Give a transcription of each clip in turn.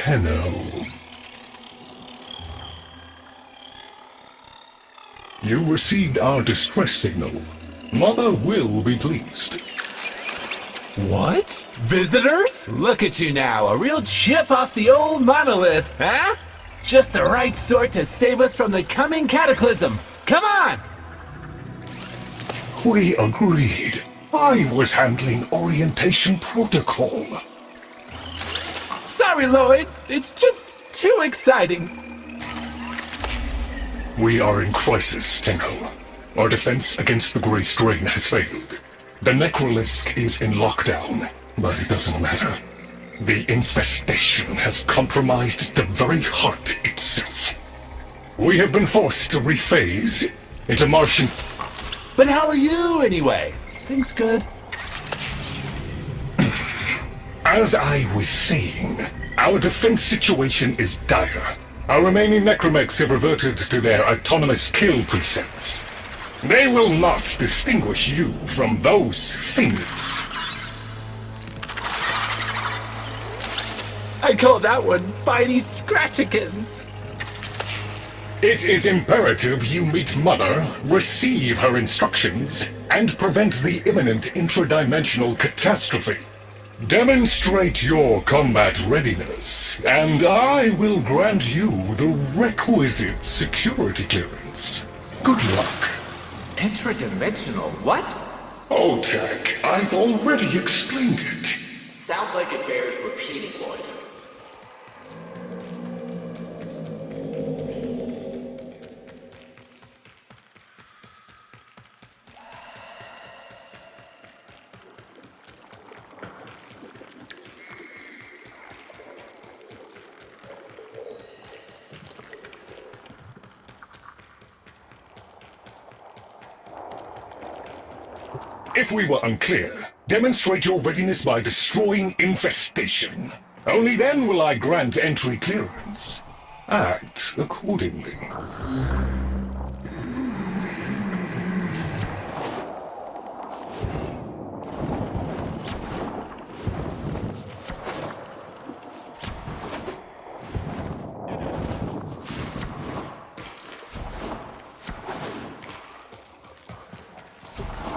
Tenno. You received our distress signal. Mother will be pleased. What? Visitors? Look at you now, a real chip off the old monolith, huh? Just the right sort to save us from the coming cataclysm. Come on! We agreed. I was handling orientation protocol. Sorry, Lloyd. It's just too exciting. We are in crisis, Tenno. Our defense against the Grey Strain has failed. The Necralisk is in lockdown, but it doesn't matter. The infestation has compromised the very heart itself. We have been forced to rephase into Martian... But how are you, anyway? Things good? As I was saying, our defense situation is dire. Our remaining Necramechs have reverted to their autonomous kill precepts. They will not distinguish you from those things. I call that one Bitey Scratchikins. It is imperative you meet Mother, receive her instructions, and prevent the imminent intradimensional catastrophe. Demonstrate your combat readiness, and I will grant you the requisite security clearance. Good luck. Intradimensional what? Oh, Tech, I've already explained it. Sounds like it bears repeating, Lloyd. If we were unclear, demonstrate your readiness by destroying Infestation. Only then will I grant entry clearance. Act accordingly.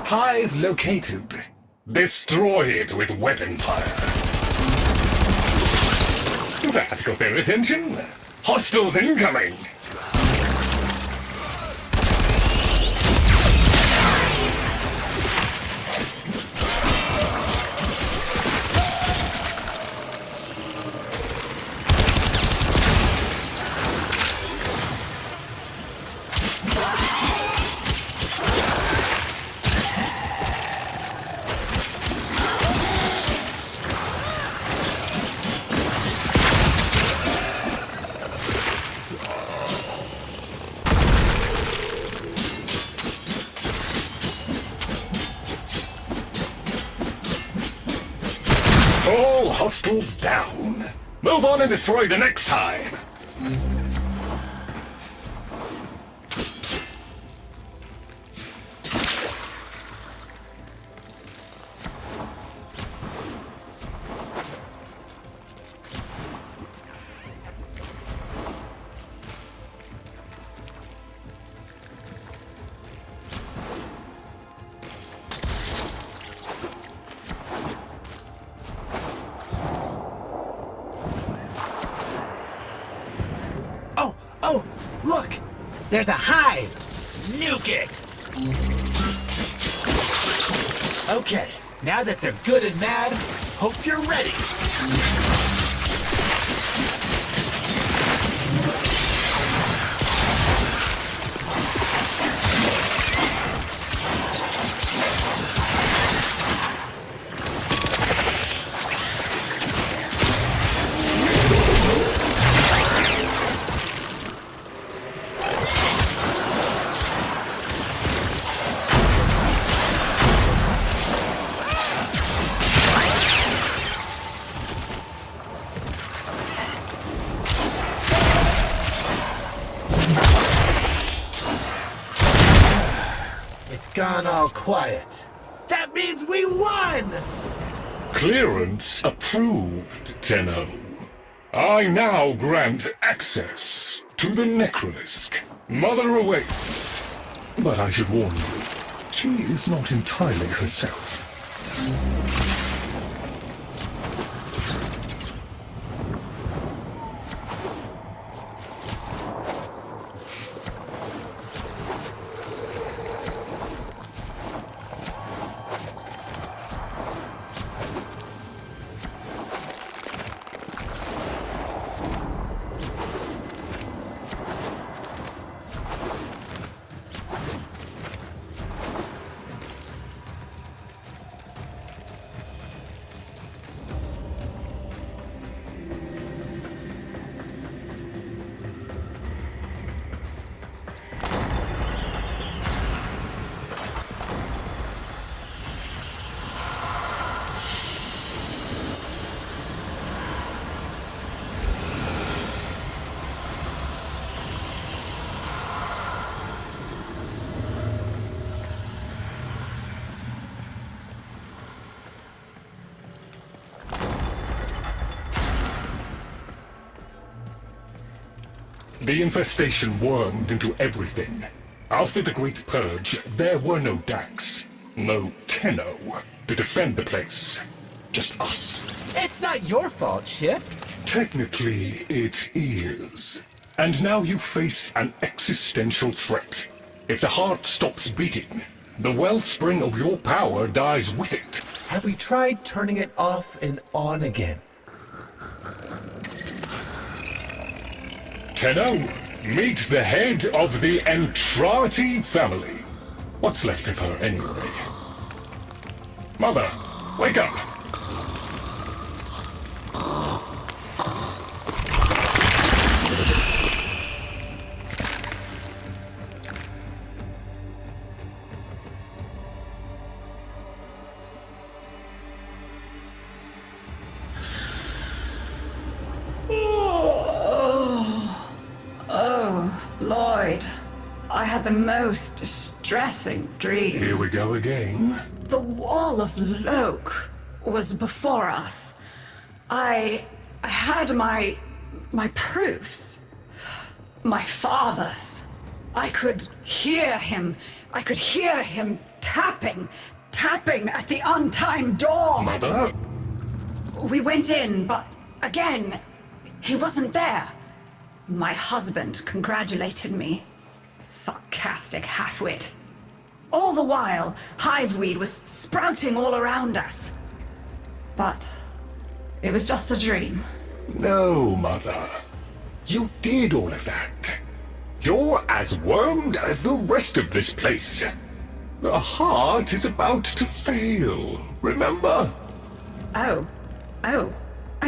Hive located. Destroy it with weapon fire. That got their attention. Hostiles incoming! All hostiles down. Move on and destroy the next hive. Oh, look! There's a hive! Nuke it! Okay, now that they're good and mad, hope you're ready. It's gone all quiet. That means we won! Clearance approved, Tenno. I now grant access to the Necralisk. Mother awaits. But I should warn you, she is not entirely herself. The infestation wormed into everything. After the Great Purge, there were no Dax, no Tenno to defend the place. Just us. It's not your fault, Ship. Technically, it is. And now you face an existential threat. If the heart stops beating, the wellspring of your power dies with it. Have we tried turning it off and on again? Tenno, meet the head of the Entrati family. What's left of her, anyway? Mother, wake up! Lloyd, I had the most distressing dream. Here we go again. The wall of Loke was before us. I had my proofs. My father's. I could hear him. I could hear him tapping at the untimed door. Mother? We went in, but again, he wasn't there. My husband congratulated me. Sarcastic halfwit. All the while, hiveweed was sprouting all around us. But it was just a dream. No, Mother. You did all of that. You're as wormed as the rest of this place. The heart is about to fail, remember? Oh,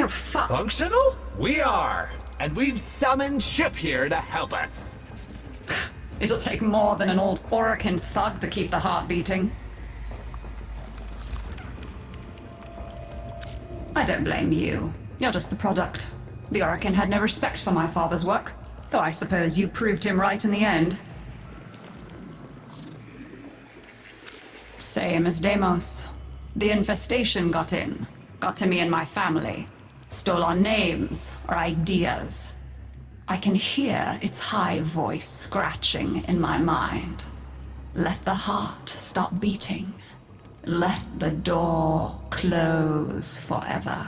fuck. Functional? We are. And we've summoned Ship here to help us. It'll take more than an old Orokin thug to keep the heart beating. I don't blame you. You're just the product. The Orokin had no respect for my father's work, though I suppose you proved him right in the end. Same as Deimos. The infestation got in. Got to me and my family. Stole our names, our ideas. I can hear its high voice scratching in my mind. Let the heart stop beating. Let the door close forever.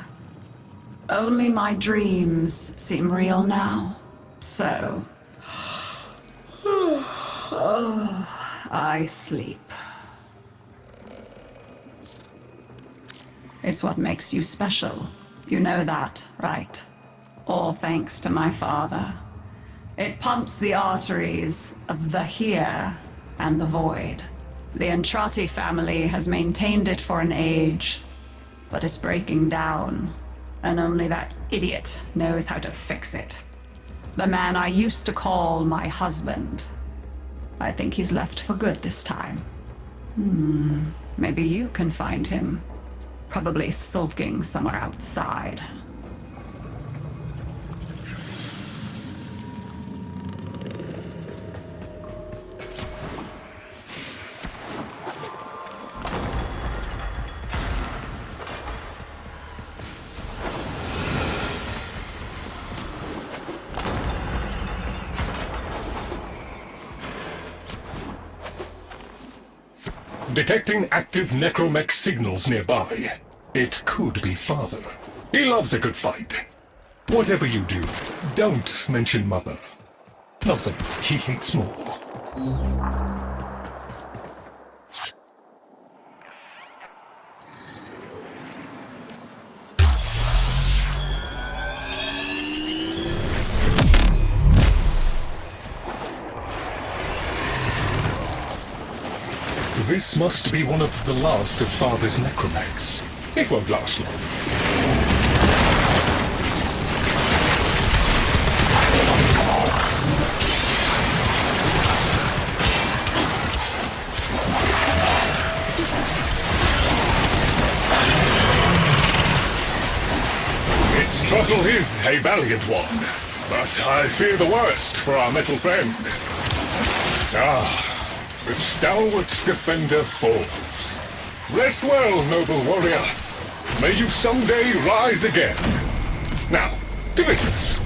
Only my dreams seem real now. So... I sleep. It's what makes you special. You know that, right? All thanks to my father. It pumps the arteries of the here and the void. The Entrati family has maintained it for an age, but it's breaking down, and only that idiot knows how to fix it. The man I used to call my husband. I think he's left for good this time. Maybe you can find him. Probably sulking somewhere outside. Detecting active Necramech signals nearby. It could be Father. He loves a good fight. Whatever you do, don't mention Mother. Nothing he hates more. This must be one of the last of Father's Necramechs. It won't last long. Its struggle is a valiant one, but I fear the worst for our metal friend. The stalwart defender falls. Rest well, noble warrior. May you someday rise again. Now, to business.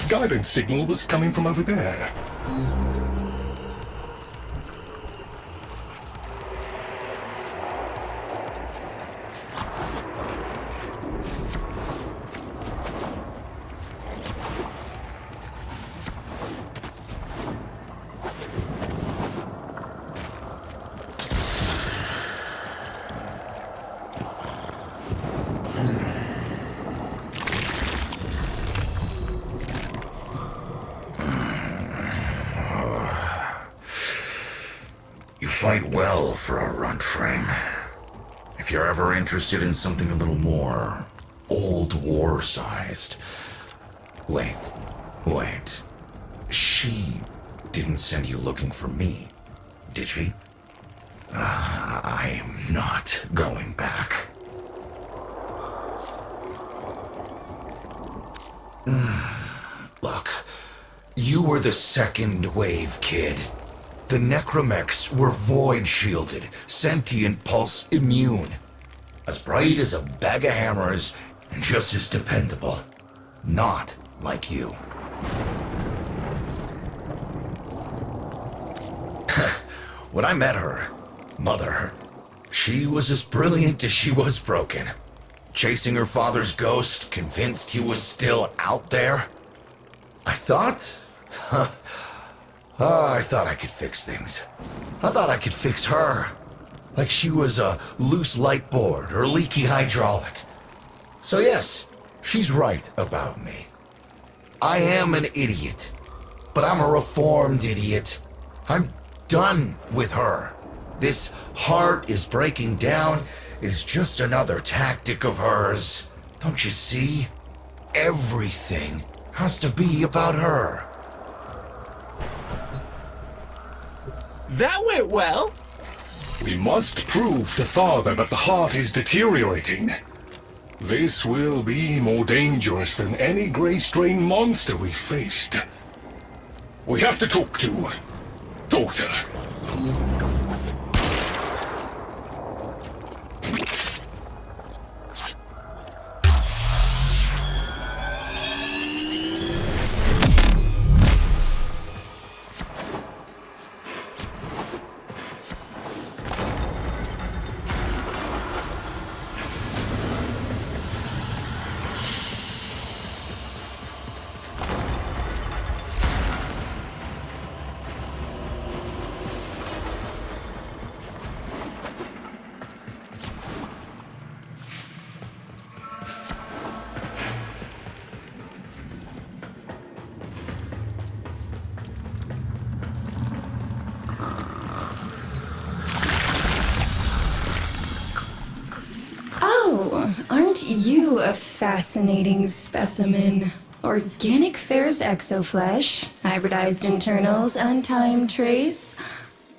Guidance signal was coming from over there. Fight well for a runt frame. If you're ever interested in something a little more old war-sized. Wait. She didn't send you looking for me, did she? I am not going back. Look, you were the second wave, kid. The Necramechs were void-shielded, sentient pulse immune. As bright as a bag of hammers, and just as dependable. Not like you. When I met her, Mother, she was as brilliant as she was broken. Chasing her father's ghost, convinced he was still out there. I thought I could fix things. I thought I could fix her. Like she was a loose light board or leaky hydraulic. So yes, she's right about me. I am an idiot. But I'm a reformed idiot. I'm done with her. This heart is breaking down is just another tactic of hers. Don't you see? Everything has to be about her. That went well. We must prove to Father that the heart is deteriorating. This will be more dangerous than any Grey Strain monster we faced. We have to talk to Daughter. Aren't you a fascinating specimen? Organic ferrous exoflesh, hybridized internals, untimed trace.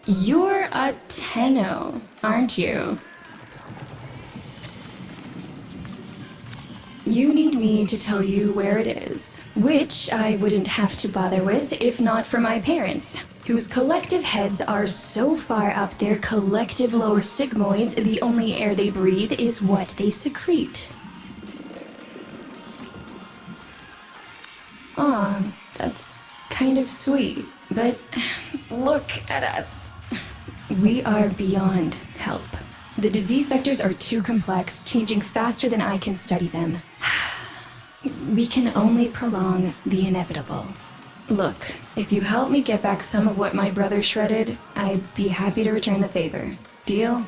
You're a Tenno, aren't you? You need me to tell you where it is, which I wouldn't have to bother with if not for my parents, whose collective heads are so far up their collective lower sigmoids the only air they breathe is what they secrete. Aw, that's kind of sweet, but look at us. We are beyond help. The disease vectors are too complex, changing faster than I can study them. We can only prolong the inevitable. Look, if you help me get back some of what my brother shredded, I'd be happy to return the favor. Deal?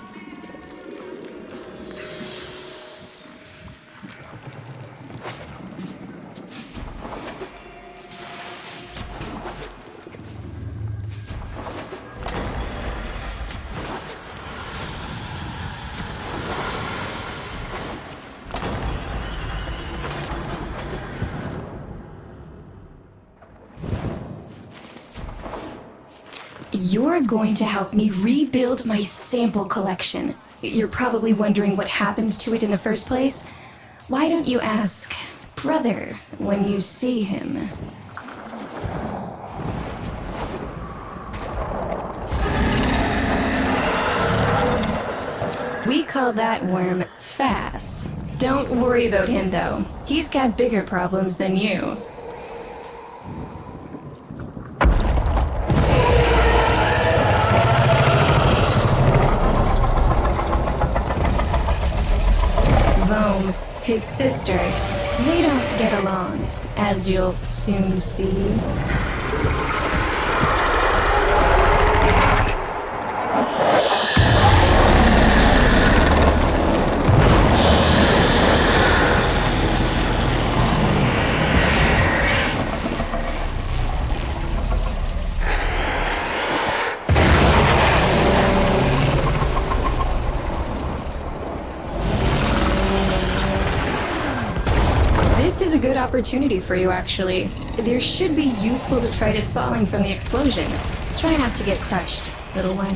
You're going to help me rebuild my sample collection. You're probably wondering what happens to it in the first place. Why don't you ask brother when you see him? We call that worm Fass. Don't worry about him though. He's got bigger problems than you. His sister, they don't get along, as you'll soon see. This is a good opportunity for you, actually. There should be useful detritus falling from the explosion. Try not to get crushed, little one.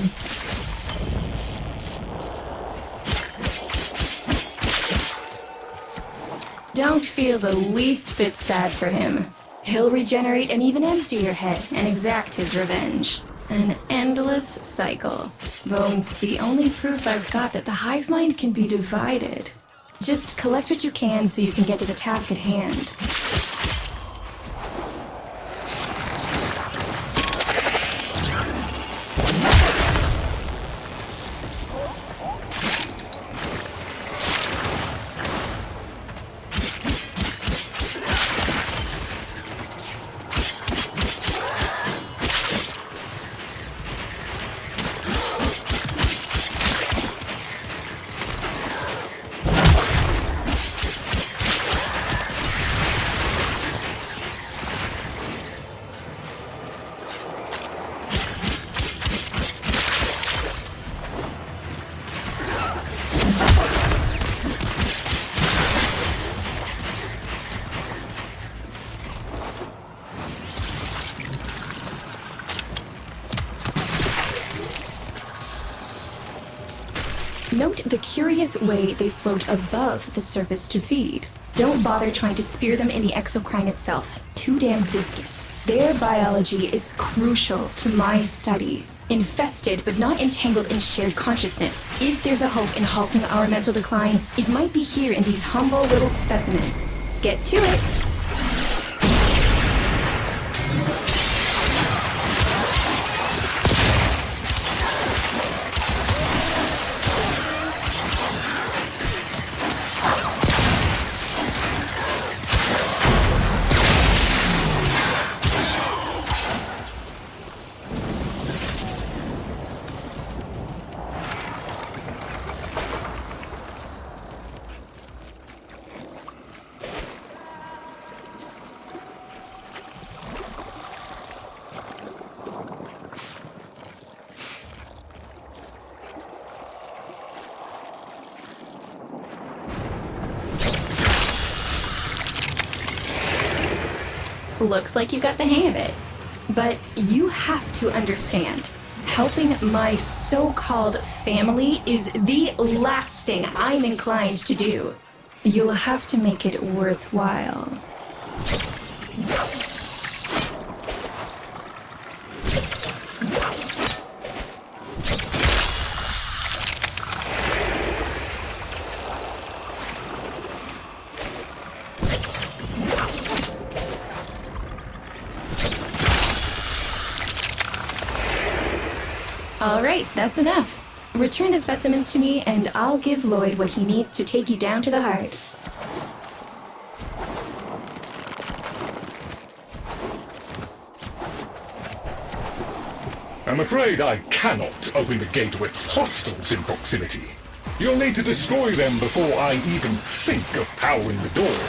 Don't feel the least bit sad for him. He'll regenerate and even empty your head and exact his revenge. An endless cycle. Though it's the only proof I've got that the hive mind can be divided. Just collect what you can so you can get to the task at hand. Note the curious way they float above the surface to feed. Don't bother trying to spear them in the exocrine itself. Too damn viscous. Their biology is crucial to my study. Infested, but not entangled in shared consciousness. If there's a hope in halting our mental decline, it might be here in these humble little specimens. Get to it! Looks like you got the hang of it. But you have to understand, helping my so-called family is the last thing I'm inclined to do. You'll have to make it worthwhile. All right, that's enough. Return the specimens to me, and I'll give Lloyd what he needs to take you down to the heart. I'm afraid I cannot open the gate with hostiles in proximity. You'll need to destroy them before I even think of powering the door.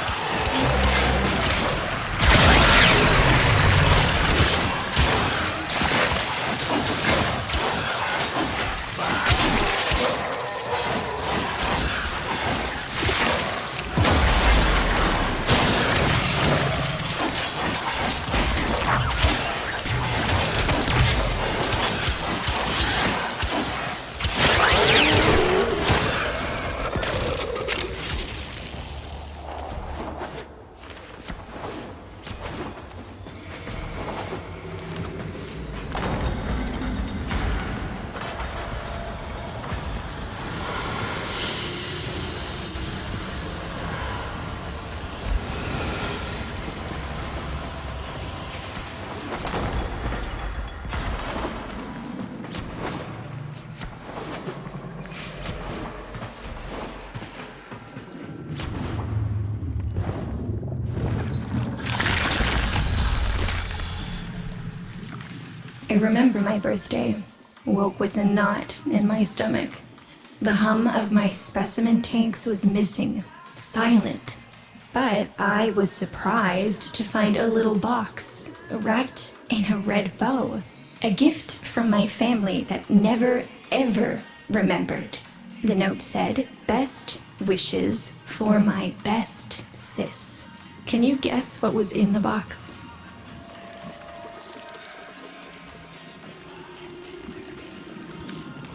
I remember my birthday. Woke with a knot in my stomach. The hum of my specimen tanks was missing, silent. But I was surprised to find a little box wrapped in a red bow. A gift from my family that never, ever remembered. The note said, "Best wishes for my best sis." Can you guess what was in the box?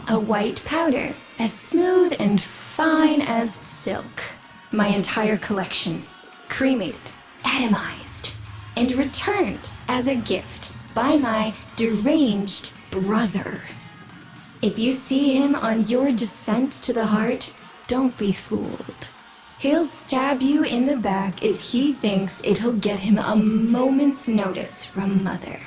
A white powder, as smooth and fine as silk. My entire collection, cremated, atomized, and returned as a gift by my deranged brother. If you see him on your descent to the heart, don't be fooled. He'll stab you in the back if he thinks it'll get him a moment's notice from Mother.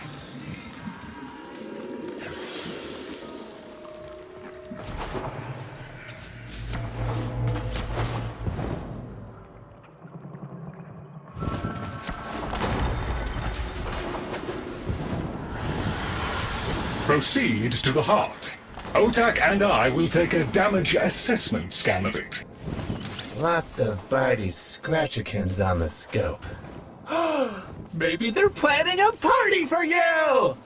Proceed to the heart. Otak and I will take a damage assessment scan of it. Lots of Barty Scratchikins on the scope. Maybe they're planning a party for you!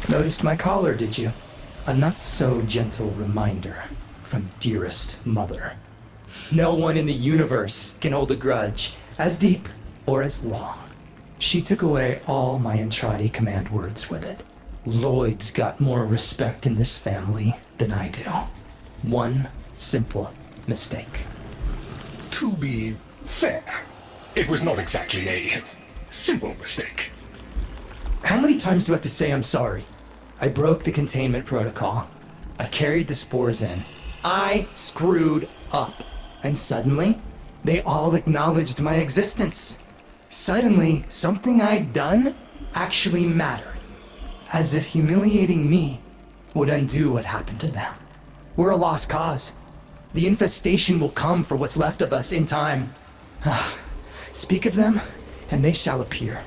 Noticed my collar, did you? A not-so-gentle reminder from dearest mother. No one in the universe can hold a grudge as deep or as long. She took away all my Entrati command words with it. Lloyd's got more respect in this family than I do. One simple mistake. To be fair, it was not exactly a simple mistake. How many times do I have to say I'm sorry? I broke the containment protocol. I carried the spores in. I screwed up. And suddenly, they all acknowledged my existence. Suddenly, something I'd done actually mattered. As if humiliating me would undo what happened to them. We're a lost cause. The infestation will come for what's left of us in time. Speak of them, and they shall appear.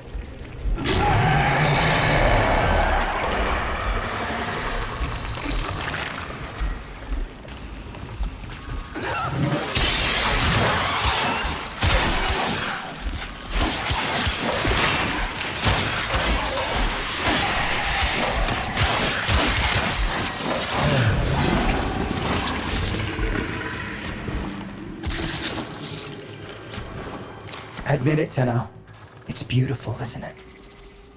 Admit it, Tenno. It's beautiful, isn't it?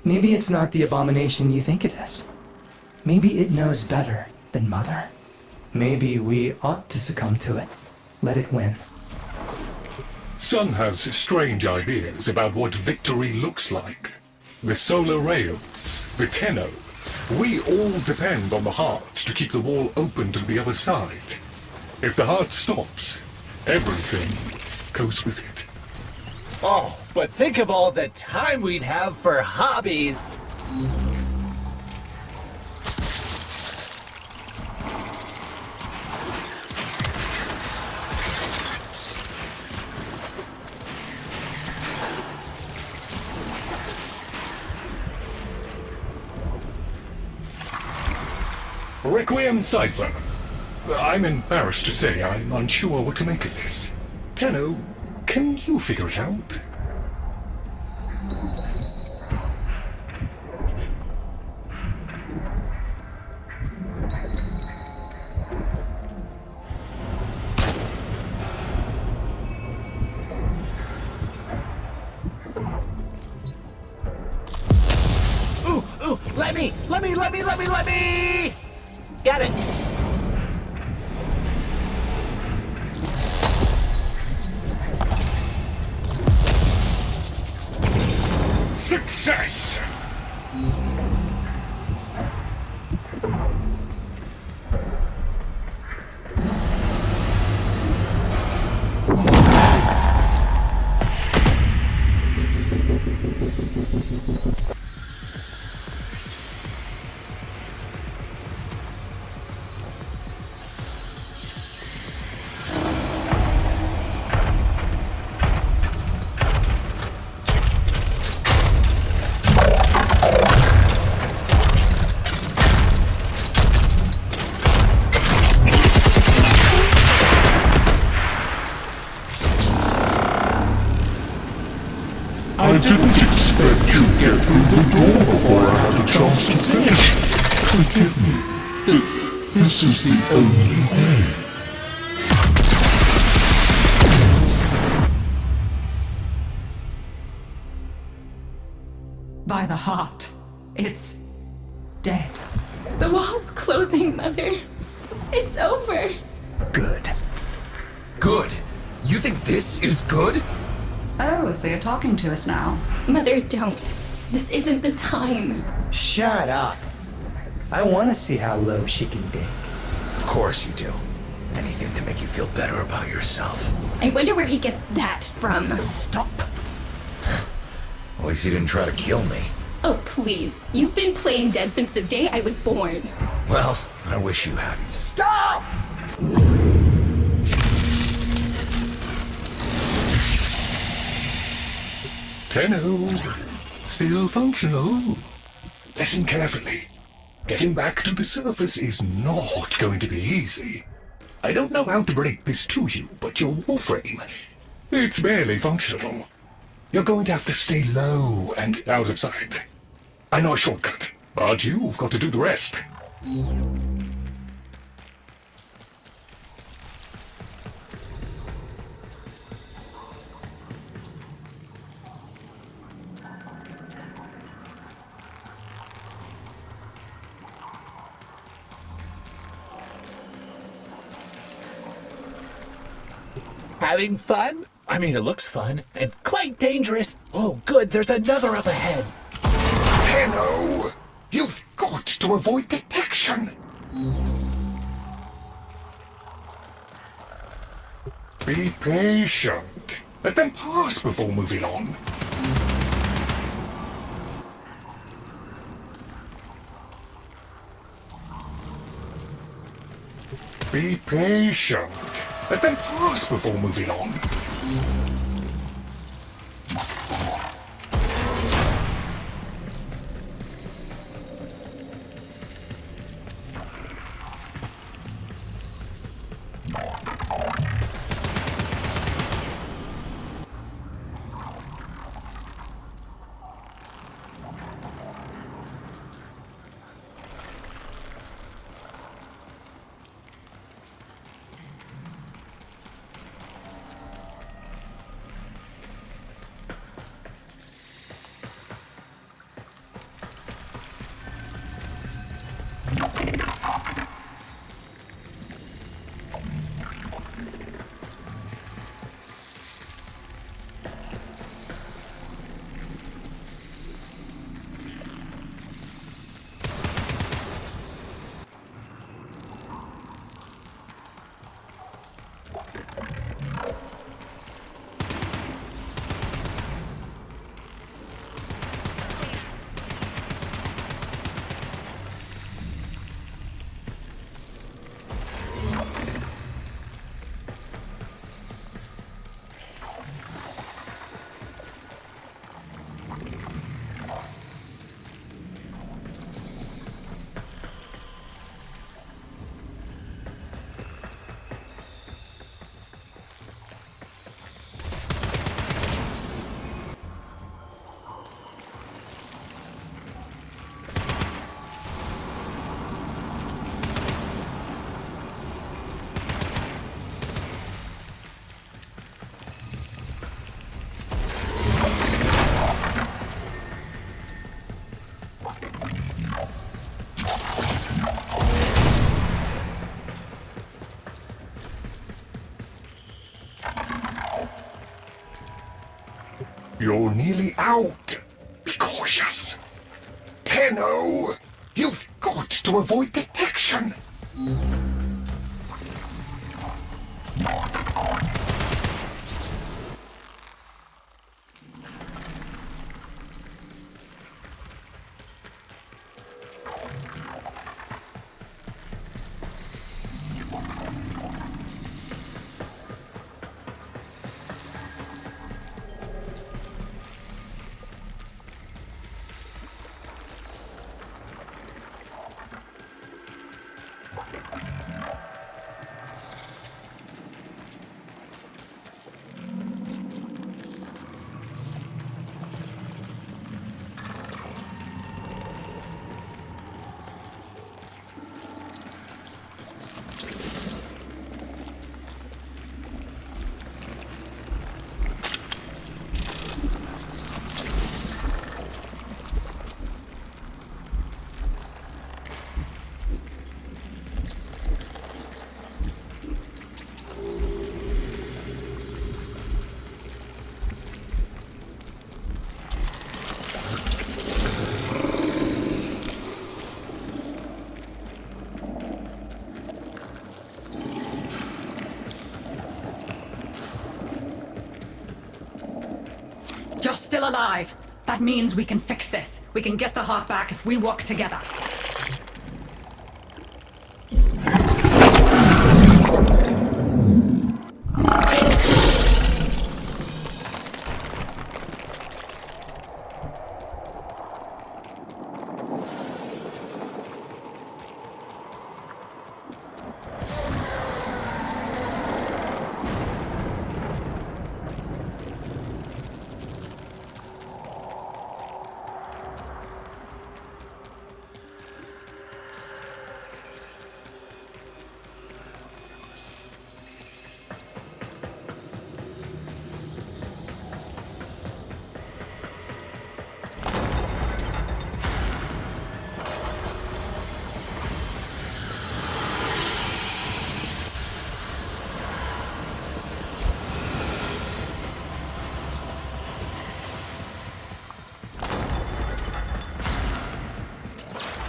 Maybe it's not the abomination you think it is. Maybe it knows better than Mother. Maybe we ought to succumb to it. Let it win. Sun has strange ideas about what victory looks like. The solar rails, the Tenno. We all depend on the heart to keep the wall open to the other side. If the heart stops, everything goes with it. Oh, but think of all the time we'd have for hobbies. Requiem Cipher. I'm embarrassed to say I'm unsure what to make of this. Tenno, can you figure it out? Ooh, let me! Got it! Success! I didn't expect you'd get through the door before I had a chance to finish. Forgive me. This is the only way. By the heart. It's dead. The wall's closing, Mother. It's over. Good. Good? You think this is good? Oh, so you're talking to us now. Mother, don't. This isn't the time. Shut up. I want to see how low she can dig. Of course you do. Anything to make you feel better about yourself. I wonder where he gets that from. Stop. At least he didn't try to kill me. Oh, please. You've been playing dead since the day I was born. Well, I wish you hadn't. Stop! Tenno, still functional. Listen carefully. Getting back to the surface is not going to be easy. I don't know how to break this to you, but your Warframe, it's barely functional. You're going to have to stay low and out of sight. I know a shortcut, but you've got to do the rest. Having fun? I mean, it looks fun and quite dangerous. Oh, good, there's another up ahead. Tenno, you've got to avoid detection. Be patient. Let them pass before moving on. Be patient. Let them pass before moving on. You're nearly out. Be cautious. Tenno, you've got to avoid detection. You're still alive. That means we can fix this. We can get the heart back if we work together.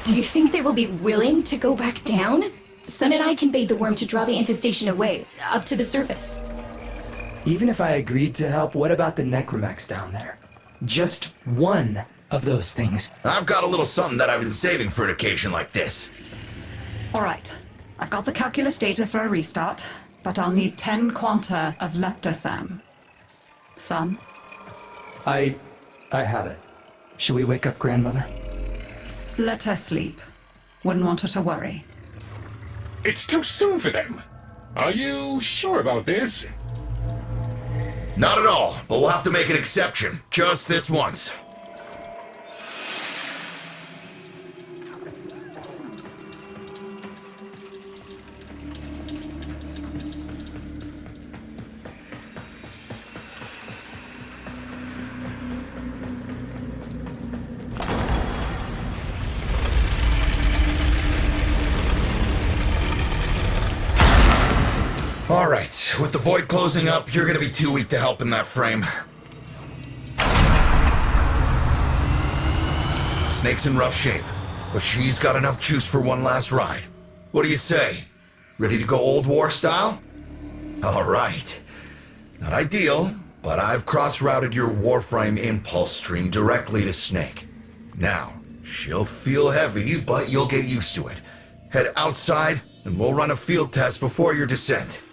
Do you think they will be willing to go back down? Sun and I can bait the worm to draw the infestation away, up to the surface. Even if I agreed to help, what about the Necramechs down there? Just one of those things. I've got a little something that I've been saving for an occasion like this. All right. I've got the calculus data for a restart, but I'll need 10 quanta of leptosam. Son? I have it. Should we wake up Grandmother? Let her sleep. Wouldn't want her to worry. It's too soon for them. Are you sure about this? Not at all, but we'll have to make an exception. Just this once. Alright, with the void closing up, you're gonna be too weak to help in that frame. Snake's in rough shape, but she's got enough juice for one last ride. What do you say? Ready to go old war style? Alright. Not ideal, but I've cross-routed your Warframe impulse stream directly to Snake. Now, she'll feel heavy, but you'll get used to it. Head outside, and we'll run a field test before your descent.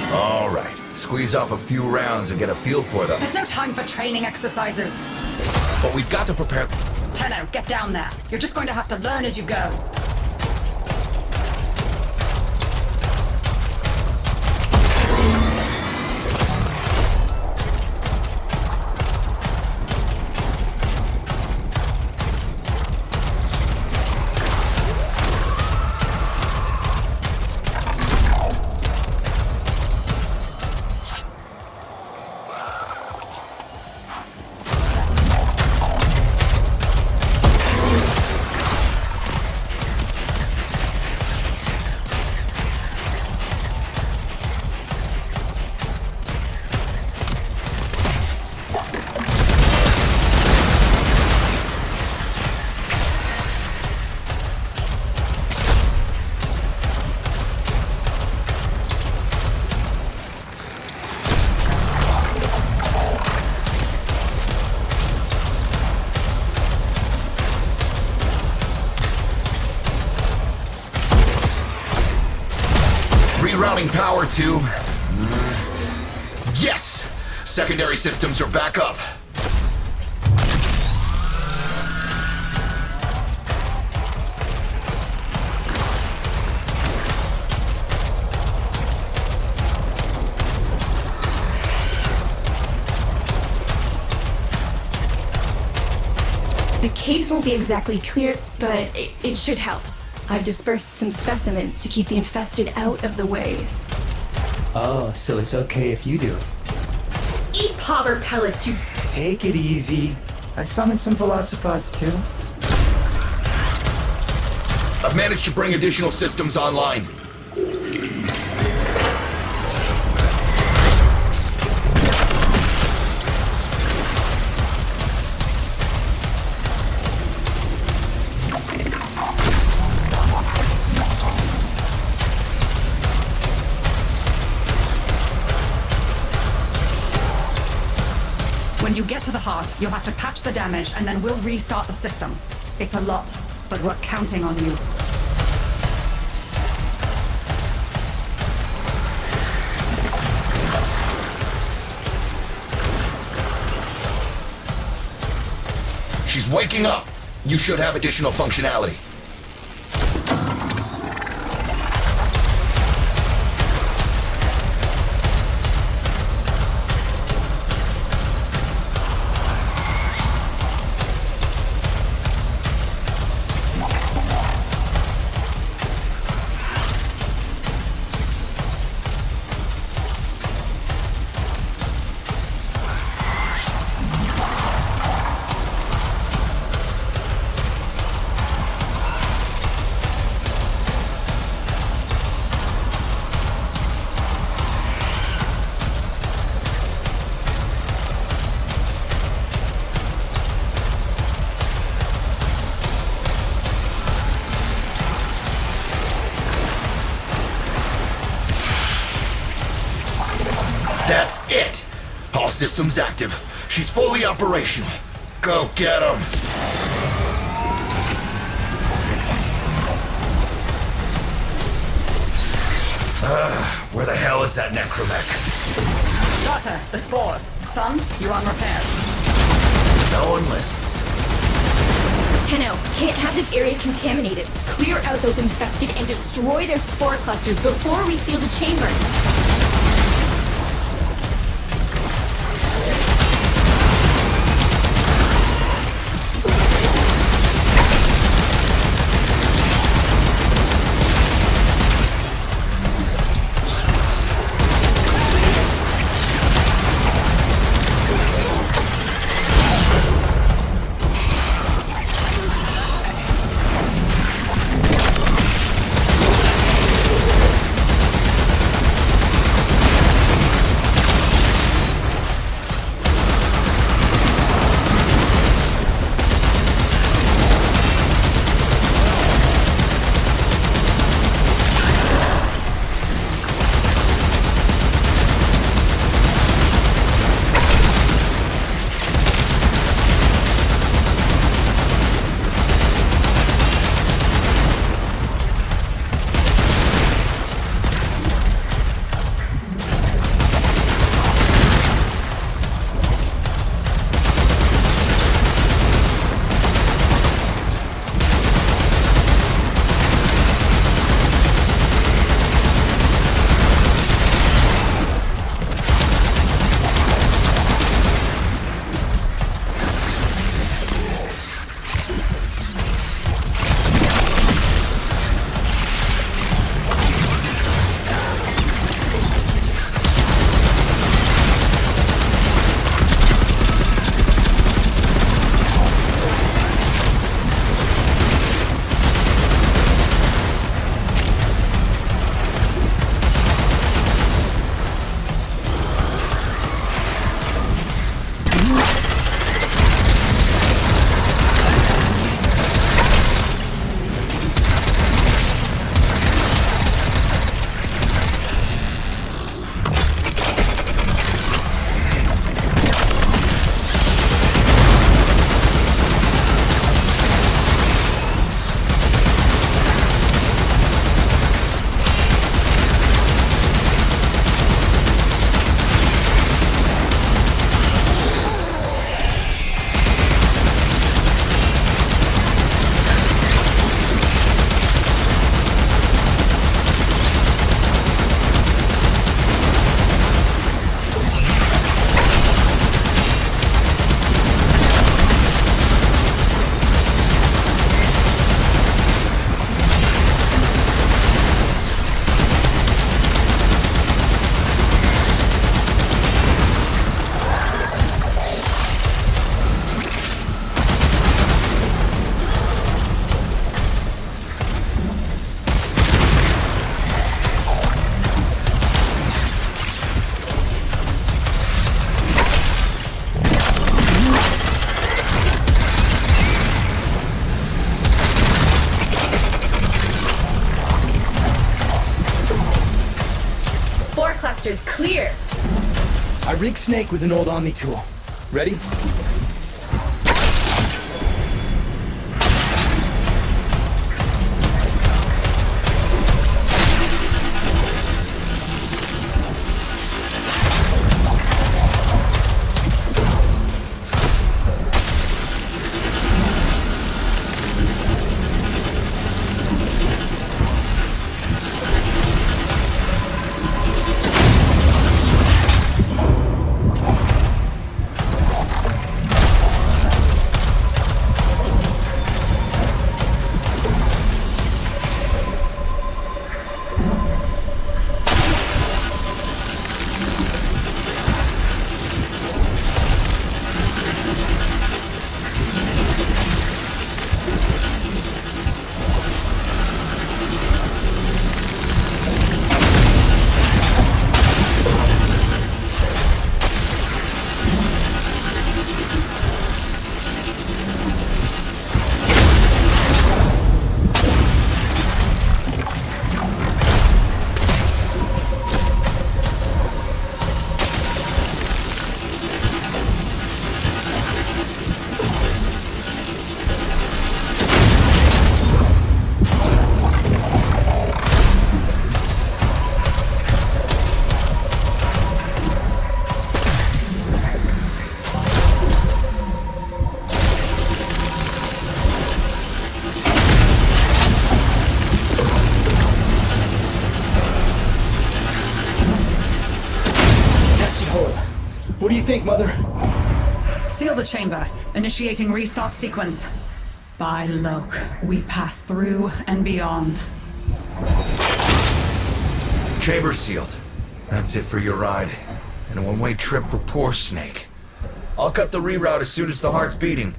All right, squeeze off a few rounds and get a feel for them. There's no time for training exercises. But we've got to prepare... Tenno, get down there. You're just going to have to learn as you go. Rerouting power to... Yes! Secondary systems are back up. The caves won't be exactly clear, but it should help. I've dispersed some specimens to keep the infested out of the way. Oh, so it's okay if you do it. Eat popper pellets, you... Take it easy. I've summoned some velocipods too. I've managed to bring additional systems online. When you get to the heart, you'll have to patch the damage and then we'll restart the system. It's a lot, but we're counting on you. She's waking up. You should have additional functionality. That's it! All systems active. She's fully operational. Go get 'em! Where the hell is that Necramech? Daughter, the Spores. Son, you're on repairs. No one listens. Tenno, can't have this area contaminated. Clear out those infested and destroy their spore clusters before we seal the chamber. Smart clusters clear. I rigged Snake with an old Omni tool. Ready? What do you think, Mother? Seal the chamber, initiating restart sequence. By Loke, we pass through and beyond. Chamber sealed. That's it for your ride. And a one-way trip for poor Snake. I'll cut the reroute as soon as the heart's beating.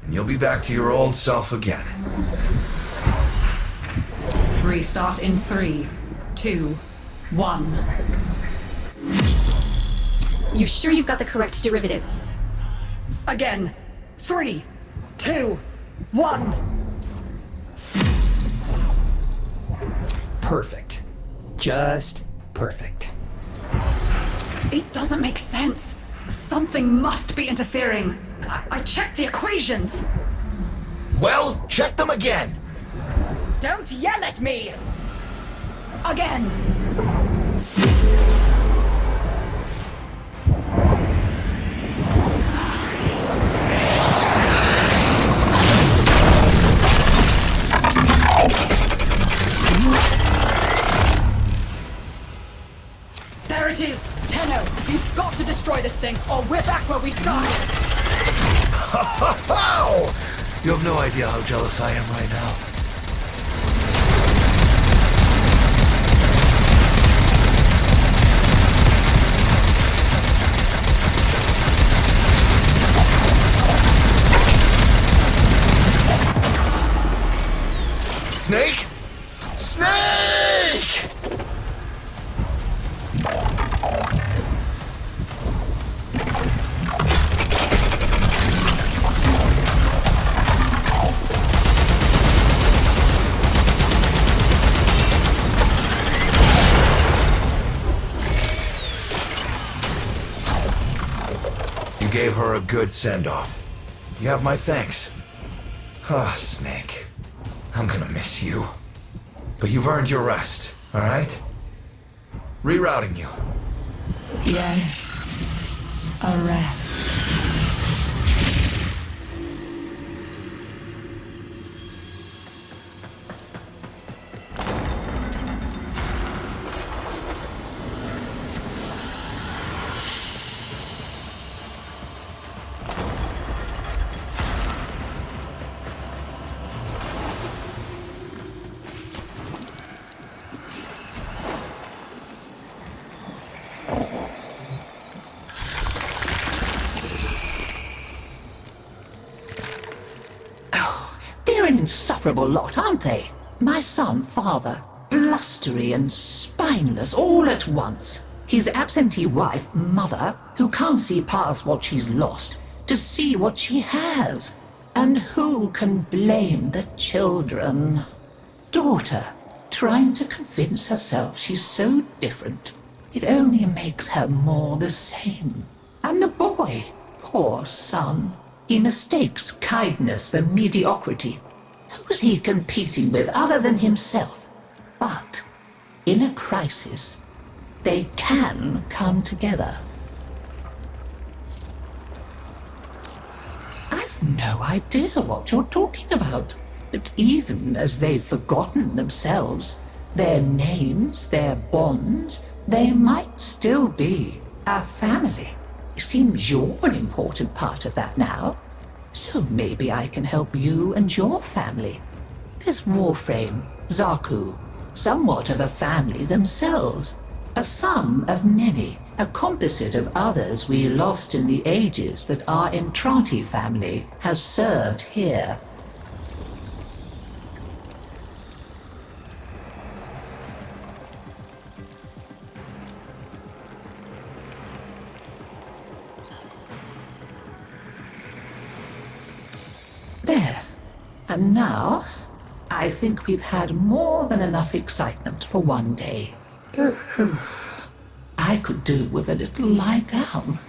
And you'll be back to your old self again. Restart in 3, 2, 1. You sure you've got the correct derivatives? Again. 3, 2, 1. Perfect. Just perfect. It doesn't make sense. Something must be interfering. I checked the equations. Well, check them again! Don't yell at me! Again! There it is! Tenno, you've got to destroy this thing, or we're back where we started! How? You have no idea how jealous I am right now. Snake? Snake! You gave her a good send-off. You have my thanks. Ah, Snake. I'm gonna miss you. But you've earned your rest, alright? Rerouting you. Yes. A rest. An insufferable lot, aren't they? My son, father, blustery and spineless all at once. His absentee wife, mother, who can't see past what she's lost to see what she has. And who can blame the children? Daughter, trying to convince herself she's so different. It only makes her more the same. And the boy, poor son, he mistakes kindness for mediocrity. Who's he competing with other than himself? But in a crisis, they can come together. I've no idea what you're talking about. But even as they've forgotten themselves, their names, their bonds, they might still be a family. Seems you're an important part of that now. So maybe I can help you and your family. There's Warframe, Zaku, somewhat of a family themselves. A sum of many, a composite of others we lost in the ages that our Entrati family has served here. There. And now, I think we've had more than enough excitement for one day. I could do with a little lie down.